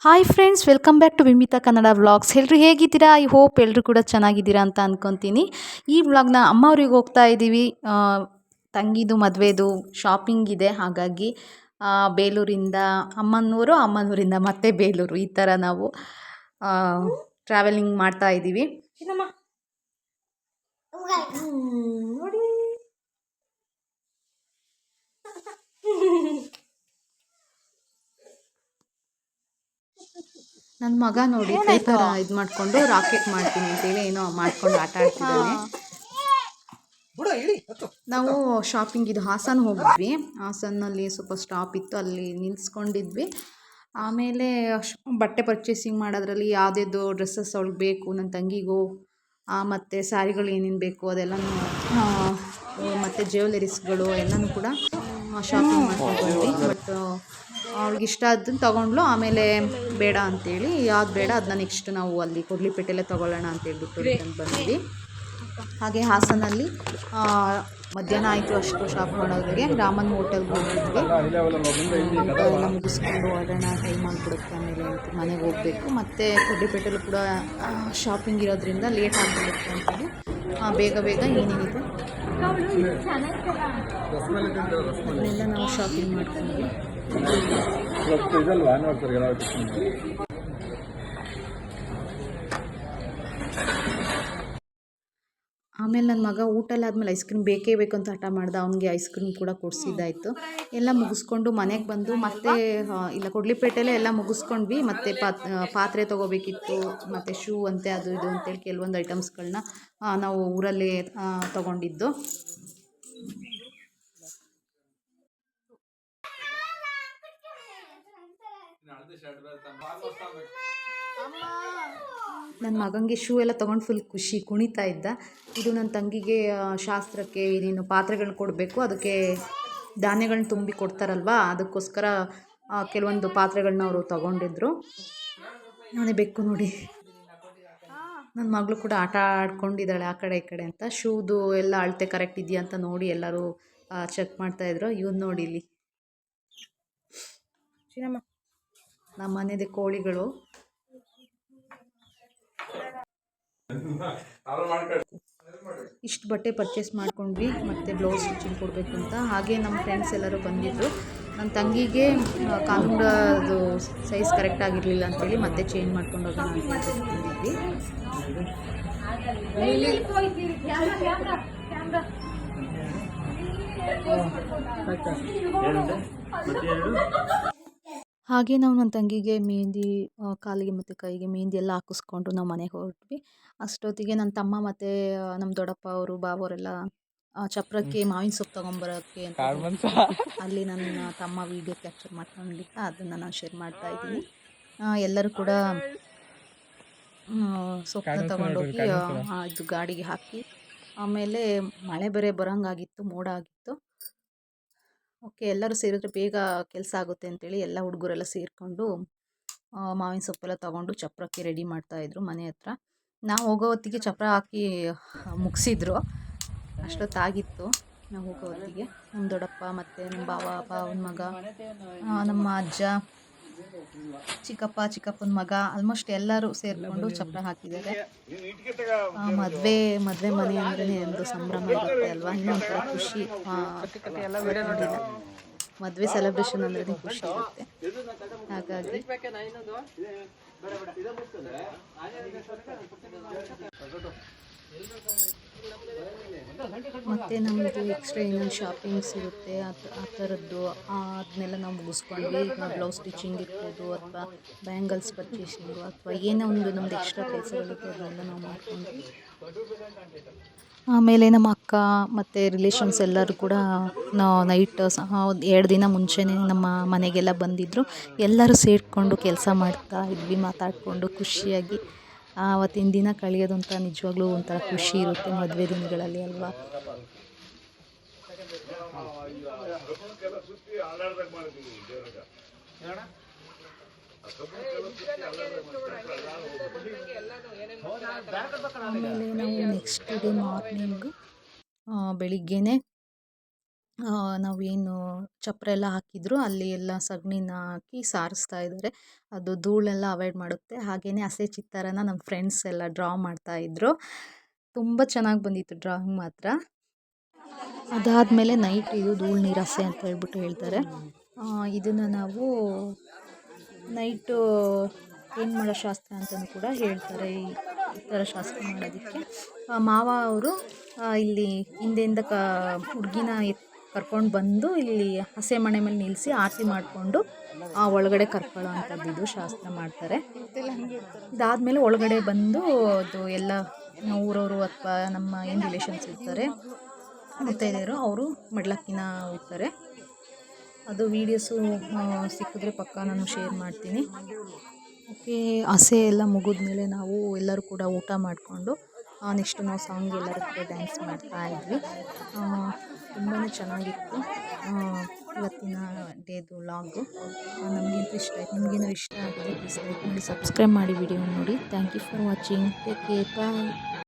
Hi friends, welcome back to Vimita Kannada vlogs. ಎಲ್ಲರೂ ಹೇಗಿದ್ದೀರಾ? I hope ಎಲ್ಲರೂ ಕೂಡ ಚೆನ್ನಾಗಿದ್ದೀರಾ ಅಂತ ಅಂದ್ಕೊತೀನಿ. ಈ ವ್ಲಾಗ್ನ ಅಮ್ಮ ಊರಿಗೆ ಹೋಗ್ತಾ ಇದ್ದೀವಿ. ತಂಗಿದು ಮದುವೆದು ಶಾಪಿಂಗ್ ಇದೆ. ಹಾಗಾಗಿ ಬೇಲೂರಿಂದ ಅಮ್ಮನೂರಿಂದ ಮತ್ತೆ ಬೇಲೂರು, ಈ ಥರ ನಾವು ಟ್ರಾವೆಲಿಂಗ್ ಮಾಡ್ತಾ ಇದ್ದೀವಿ. ನೋಡಿ ನನ್ನ ಮಗ ನೋಡಿ ಕೈ ಥರ ಇದು ಮಾಡಿಕೊಂಡು ರಾಕೆಟ್ ಮಾಡ್ತೀನಿ ಅಂತೇಳಿ ಏನೋ ಮಾಡ್ಕೊಂಡು ಆಟ ಆಡ್ತಿದ್ದಾನೆ. ನಾವು ಶಾಪಿಂಗ್ ಇದು ಹಾಸನ ಹೋಗಿದ್ವಿ. ಹಾಸನಲ್ಲಿ ಸ್ವಲ್ಪ ಸ್ಟಾಪ್ ಇತ್ತು, ಅಲ್ಲಿ ನಿಲ್ಸ್ಕೊಂಡಿದ್ವಿ. ಆಮೇಲೆ ಬಟ್ಟೆ ಪರ್ಚೇಸಿಂಗ್ ಮಾಡೋದ್ರಲ್ಲಿ ಯಾವುದೇದು ಡ್ರೆಸ್ಸಸ್ ಅವಳಿಗೆ ಬೇಕು, ನನ್ನ ತಂಗಿಗೂ ಮತ್ತು ಸ್ಯಾರಿಗಳು ಏನೇನು ಬೇಕು ಅದೆಲ್ಲನೂ, ಮತ್ತು ಜ್ಯುವೆಲರೀಸ್ಗಳು ಎಲ್ಲನೂ ಕೂಡ ಶಾಪಿಂಗ್ ಮಾಡ್ಕೊಂಡು ಬಂದ್ವಿ. ಬಟ್ ಅವ್ಳಿಗೆ ಇಷ್ಟ ಅದನ್ನು ತೊಗೊಂಡ್ಲು. ಆಮೇಲೆ ಬೇಡ ಅಂತೇಳಿ, ಯಾವ್ದು ಬೇಡ ಅದನ್ನ ನೆಕ್ಸ್ಟ್ ನಾವು ಅಲ್ಲಿ ಕೊಡ್ಲಿಪೇಟೆಲ್ಲೇ ತೊಗೊಳ್ಳೋಣ ಅಂತೇಳ್ಬಿಟ್ಟು ರಿಟರ್ನ್ ಬಂದ್ವಿ. ಹಾಗೆ ಹಾಸನಲ್ಲಿ ಮಧ್ಯಾಹ್ನ ಆಯಿತು ಅಷ್ಟು ಶಾಪ್ ಮಾಡೋದ್ರಿಗೆ ರಾಮನ್ ಹೋಟೆಲ್ಗೆ ಹೋಗಿದ್ವಿ. ಊಟ ಎಲ್ಲ ಮುಗಿಸ್ಕೊಂಡು ಹೊರಡೋಣ, ಟೈಮ್ ಆಗಿಬಿಡುತ್ತೆ ಆಮೇಲೆ ಅಂತ ಮನೆಗೆ ಹೋಗಬೇಕು. ಮತ್ತು ಕೊಡ್ಲಿಪೇಟೆಲ್ಲೂ ಕೂಡ ಶಾಪಿಂಗ್ ಇರೋದ್ರಿಂದ ಲೇಟ್ ಆಗಿಬಿಡುತ್ತೆ ಅಂತೇಳಿ ಬೇಗ ಏನೇನಿದೆ ಅದನ್ನೆಲ್ಲ ನಾವು ಶಾಪಿಂಗ್ ಮಾಡ್ಕೊಂಡ್ವಿ. ಆಮೇಲೆ ನನ್ನ ಮಗ ಊಟ ಎಲ್ಲ ಆದಮೇಲೆ ಐಸ್ ಕ್ರೀಮ್ ಬೇಕೇ ಬೇಕು ಅಂತ ಹಠ ಮಾಡ್ದೆ. ಅವನಿಗೆ ಐಸ್ ಕ್ರೀಮ್ ಕೂಡ ಕೊಡಿಸಿದ್ದಾಯಿತು. ಎಲ್ಲ ಮುಗಿಸ್ಕೊಂಡು ಮನೆಗೆ ಬಂದು ಮತ್ತೆ ಇಲ್ಲ ಕೊಡ್ಲಿಪೇಟೆಲ್ಲೇ ಎಲ್ಲ ಮುಗಿಸ್ಕೊಂಡ್ವಿ. ಮತ್ತು ಪಾತ್ರೆ ತೊಗೋಬೇಕಿತ್ತು, ಮತ್ತು ಶೂ ಅಂತೆ ಅದು ಇದು ಅಂತೇಳಿ ಕೆಲವೊಂದು ಐಟಮ್ಸ್ಗಳನ್ನ ನಾವು ಊರಲ್ಲೇ ತೊಗೊಂಡಿದ್ದು. ನನ್ನ ಮಗನಿಗೆ ಶೂ ಎಲ್ಲ ತೊಗೊಂಡು ಫುಲ್ ಖುಷಿ, ಕುಣಿತಾ ಇದ್ದ. ಇದು ನನ್ನ ತಂಗಿಗೆ ಶಾಸ್ತ್ರಕ್ಕೆ ಏನೇನು ಪಾತ್ರೆಗಳನ್ನ ಕೊಡಬೇಕು, ಅದಕ್ಕೆ ಧಾನ್ಯಗಳನ್ನ ತುಂಬಿ ಕೊಡ್ತಾರಲ್ವ, ಅದಕ್ಕೋಸ್ಕರ ಕೆಲವೊಂದು ಪಾತ್ರೆಗಳನ್ನ ಅವರು ತೊಗೊಂಡಿದ್ರು. ನಾನೇ ಬೇಕು ನೋಡಿ, ನನ್ನ ಮಗಳು ಕೂಡ ಆಟ ಆಡ್ಕೊಂಡಿದ್ದಾಳೆ ಆ ಕಡೆ ಈ ಕಡೆ ಅಂತ. ಶೂದು ಎಲ್ಲ ಅಳತೆ ಕರೆಕ್ಟ್ ಇದೆಯಾ ಅಂತ ನೋಡಿ ಎಲ್ಲರೂ ಚೆಕ್ ಮಾಡ್ತಾಯಿದ್ರು. ಇವನು ನೋಡಿ ಇಲ್ಲಿ ನಮ್ಮ ಮನೆಯದೇ ಕೋಳಿಗಳು. ಇಷ್ಟು ಬಟ್ಟೆ ಪರ್ಚೇಸ್ ಮಾಡ್ಕೊಂಡ್ವಿ, ಮತ್ತು ಬ್ಲೌಸ್ ಸ್ಟಿಚಿಂಗ್ ಕೊಡಬೇಕು ಅಂತ. ಹಾಗೆ ನಮ್ಮ ಫ್ರೆಂಡ್ಸ್ ಎಲ್ಲರೂ ಬಂದಿದ್ದರು. ನನ್ನ ತಂಗಿಗೆ ಕಾಲುಂಗ್ರದ್ದು ಸೈಜ್ ಕರೆಕ್ಟ್ ಆಗಿರಲಿಲ್ಲ ಅಂತೇಳಿ ಮತ್ತೆ ಚೇಂಜ್ ಮಾಡ್ಕೊಂಡು ಹೋಗೋಣ ಅಂತ ಬಂದಿದ್ವಿ. ಹಾಗೆ ನಾವು ನನ್ನ ತಂಗಿಗೆ ಮೆಹಂದಿ, ಕಾಲಿಗೆ ಮತ್ತು ಕೈಗೆ ಮೆಹಂದಿ ಎಲ್ಲ ಹಾಕಿಸ್ಕೊಂಡು ನಾವು ಮನೆಗೆ ಹೊರಟ್ವಿ. ಅಷ್ಟೊತ್ತಿಗೆ ನನ್ನ ತಮ್ಮ ಮತ್ತು ನಮ್ಮ ದೊಡ್ಡಪ್ಪ ಅವರು ಬಾವವರೆಲ್ಲ ಚಪ್ರಕ್ಕೆ ಮಾವಿನ ಸೊಪ್ಪು ತೊಗೊಂಬರೋಕ್ಕೆ ಅಂತ ಅಲ್ಲಿ ನನ್ನ ತಮ್ಮ ವೀಡಿಯೋ ಕ್ಯಾಪ್ಚರ್ ಮಾಡ್ಕೊಂಡಿದ್ದ, ಅದನ್ನು ನಾನು ಶೇರ್ ಮಾಡ್ತಾಯಿದ್ದೀನಿ. ಎಲ್ಲರೂ ಕೂಡ ಸೊಪ್ಪನ್ನ ತೊಗೊಂಡೋಗಿ ಇದು ಗಾಡಿಗೆ ಹಾಕಿ, ಆಮೇಲೆ ಮಳೆ ಬೇರೆ ಬರೋಂಗಾಗಿತ್ತು, ಮೋಡ ಆಗಿತ್ತು. ಓಕೆ, ಎಲ್ಲರೂ ಸೇರಿದ್ರೆ ಬೇಗ ಕೆಲಸ ಆಗುತ್ತೆ ಅಂತೇಳಿ ಎಲ್ಲ ಹುಡುಗರೆಲ್ಲ ಸೇರಿಕೊಂಡು ಮಾವಿನ ಸೊಪ್ಪೆಲ್ಲ ತೊಗೊಂಡು ಚಪ್ರಕ್ಕೆ ರೆಡಿ ಮಾಡ್ತಾಯಿದ್ರು ಮನೆ ಹತ್ರ. ನಾವು ಹೋಗೋ ಹೊತ್ತಿಗೆ ಚಪ್ರ ಹಾಕಿ ಮುಗಿಸಿದ್ರು, ಅಷ್ಟೊತ್ತಾಗಿತ್ತು. ನಾವು ಹೋಗೋ ಹೊತ್ತಿಗೆ ನಮ್ಮ ದೊಡ್ಡಪ್ಪ ಮತ್ತು ನಮ್ಮ ಭಾವನ ಮಗ, ನಮ್ಮ ಅಜ್ಜ, ಚಿಕ್ಕಪ್ಪನ ಮಗ, ಆಲ್ಮೋಸ್ಟ್ ಎಲ್ಲರೂ ಸೇರಿಕೊಂಡು ಚಪ್ರ ಹಾಕಿದ್ದಾರೆ. ಮದುವೆ ಮನೆ ಅಂದ್ರೆ ಒಂದು ಸಂಭ್ರಮ ಇರುತ್ತೆ ಅಲ್ವಾ, ಇನ್ನೊಂಥರ ಖುಷಿ. ಮದುವೆ ಸೆಲೆಬ್ರೇಷನ್ ಅಂದ್ರೆ ಖುಷಿ ಇರುತ್ತೆ. ಹಾಗಾಗಿ ಮತ್ತು ನಮ್ಮದು ಎಕ್ಸ್ಟ್ರಾ ಏನೇನು ಶಾಪಿಂಗ್ಸ್ ಇರುತ್ತೆ ಆ ಥರದ್ದು ಅದನ್ನೆಲ್ಲ ನಾವು ಮುಗಿಸ್ಕೊಂಡ್ವಿ. ಈಗ ಬ್ಲೌಸ್ ಸ್ಟಿಚಿಂಗ್ ಇರ್ಬೋದು, ಅಥವಾ ಬ್ಯಾಂಗಲ್ಸ್ ಪರ್ಚೇಸಿಂಗು, ಅಥವಾ ಏನೋ ಒಂದು ನಮ್ಮದು ಎಕ್ಸ್ಟ್ರಾ ಕೆಲಸಗಳಿರುತ್ತೆ ಅದನ್ನೆಲ್ಲ ನಾವು ಮಾಡ್ಕೊಂಡ್ವಿ. ಆಮೇಲೆ ನಮ್ಮ ಅಕ್ಕ ಮತ್ತು ರಿಲೇಷನ್ಸ್ ಎಲ್ಲರೂ ಕೂಡ ನೈಟ್ 2 ದಿನ ಮುಂಚೆನೇ ನಮ್ಮ ಮನೆಗೆಲ್ಲ ಬಂದಿದ್ದರು. ಎಲ್ಲರೂ ಸೇರಿಕೊಂಡು ಕೆಲಸ ಮಾಡ್ತಾ ಇದ್ವಿ, ಮಾತಾಡಿಕೊಂಡು ಖುಷಿಯಾಗಿ. ಆವತ್ತಿನ ದಿನ ಕಳೆಯೋದಂತ ನಿಜವಾಗ್ಲೂ ಒಂಥರ ಖುಷಿ ಇರುತ್ತೆ ಮದುವೆ ದಿನಗಳಲ್ಲಿ ಅಲ್ವಾ. ಆಮೇಲೆ ನಾವು ನೆಕ್ಸ್ಟ್ ಡೇ ಮಾರ್ನಿಂಗ್ ಬೆಳಿಗ್ಗೆನೇ ನಾವೇನು ಚಪ್ಪರ ಎಲ್ಲ ಹಾಕಿದ್ರು ಅಲ್ಲಿ ಎಲ್ಲ ಸಗಣಿನ ಹಾಕಿ ಸಾರಿಸ್ತಾ ಇದ್ದಾರೆ. ಅದು ಧೂಳೆಲ್ಲ ಅವಾಯ್ಡ್ ಮಾಡುತ್ತೆ. ಹಾಗೆಯೇ ಹಸೆ ಚಿತ್ತಾರನ ನಮ್ಮ ಫ್ರೆಂಡ್ಸ್ ಎಲ್ಲ ಡ್ರಾ ಮಾಡ್ತಾಯಿದ್ರು. ತುಂಬ ಚೆನ್ನಾಗಿ ಬಂದಿತ್ತು ಡ್ರಾಯಿಂಗ್ ಮಾತ್ರ. ಅದಾದಮೇಲೆ ನೈಟ್ ಇದು ಧೂಳು ನೀರು ಹಸೆ ಅಂತ ಹೇಳ್ತಾರೆ. ಇದನ್ನು ನಾವು ನೈಟು ಏನು ಮಾಡೋ ಶಾಸ್ತ್ರ ಅಂತಲೂ ಕೂಡ ಹೇಳ್ತಾರೆ. ಈ ಥರ ಶಾಸ್ತ್ರ ಮಾಡೋದಕ್ಕೆ ಮಾವ ಅವರು ಇಲ್ಲಿ ಹಿಂದೆಯಿಂದ ಹುಡುಗಿನ ಕರ್ಕೊಂಡು ಬಂದು ಇಲ್ಲಿ ಹಸೆ ಮಣೆ ಮೇಲೆ ನಿಲ್ಲಿಸಿ ಆರತಿ ಮಾಡಿಕೊಂಡು ಒಳಗಡೆ ಕರ್ಕೊಳ್ಳೋ ಅಂಥದ್ದು ಇದು ಶಾಸ್ತ್ರ ಮಾಡ್ತಾರೆ. ಇದಾದಮೇಲೆ ಒಳಗಡೆ ಬಂದು ಅದು ಎಲ್ಲ ಊರವರು ಅಥವಾ ನಮ್ಮ ಏನು ರಿಲೇಷನ್ಸ್ ಇರ್ತಾರೆ ಮುತ್ತೈದೆಯರು ಅವರು ಮಡ್ಲಕ್ಕಿನ ಇರ್ತಾರೆ. ಅದು ವೀಡಿಯೋಸು ಸಿಕ್ಕಿದ್ರೆ ಪಕ್ಕ ನಾನು ಶೇರ್ ಮಾಡ್ತೀನಿ. ಓಕೆ, ಹಸೆ ಎಲ್ಲ ಮುಗಿದ್ಮೇಲೆ ನಾವು ಎಲ್ಲರೂ ಕೂಡ ಊಟ ಮಾಡಿಕೊಂಡು ನೆಕ್ಸ್ಟ್ ನಾವು ಸಾಂಗ್ ಎಲ್ಲರೂ ಕೂಡ ಡ್ಯಾನ್ಸ್ ಮಾಡ್ತಾಯಿದ್ವಿ. ತುಂಬಾ ಚೆನ್ನಾಗಿತ್ತು ಇವತ್ತಿನ ಡೇದು ವ್ಲಾಗು. ನಮಗಂತೂ ಇಷ್ಟ ಆಯ್ತು. ನಿಮಗೇನಾದ್ರು ಇಷ್ಟ ಆಗಿದೆ ಪ್ಲೀಸ್ ಲೈಕ್ ಮಾಡಿ, ಸಬ್ಸ್ಕ್ರೈಬ್ ಮಾಡಿ, ವಿಡಿಯೋ ನೋಡಿ. Thank you for watching. Take care, bye.